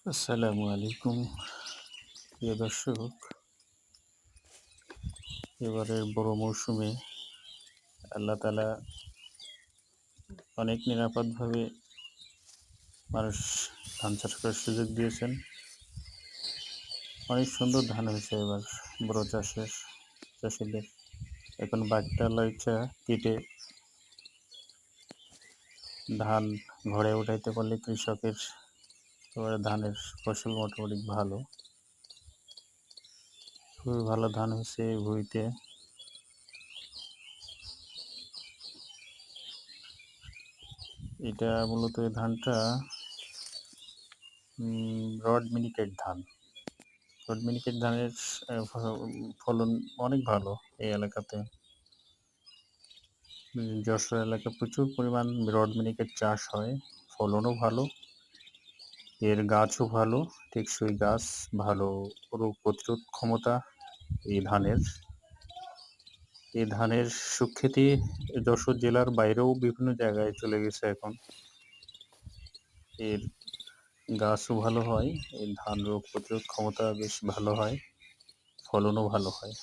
আসসালামু আলাইকুম প্রিয় দর্শক। এবারের বড় মৌসুমে আল্লাহ তাআলা অনেক নিরাপদভাবে মানুষ ধান চাষ করার সুযোগ দিয়েছেন। অনেক সুন্দর ধান হয়েছে এবার বড় চাষিদের। এখন বাকিটা আল্লাহর ইচ্ছা, কেটে ধান ঘরে উঠাইতে পারলে কৃষকের এবারে ধানের ফসল মোটামুটি ভালো। খুবই ভালো ধান হয়েছে এই ভুঁইতে। এটা মূলত এই ধানটা রড মিনিকেট ধান। রড মিনিকেট ধানের ফলন অনেক ভালো এই এলাকাতে। যশোর এলাকায় প্রচুর পরিমাণ রড মিনিকেট চাষ হয়, ফলনও ভালো, এর গাছও ভালো, টেকসই গাছ, ভালো রোগ প্রতিরোধ ক্ষমতা এই ধানের। এই ধানের সুখ্যাতি যশোর জেলার বাইরেও বিভিন্ন জায়গায় চলে গেছে এখন। এর গাছও ভালো হয়, এই ধান রোগ প্রতিরোধ ক্ষমতা বেশ ভালো হয়, ফলনও ভালো হয়।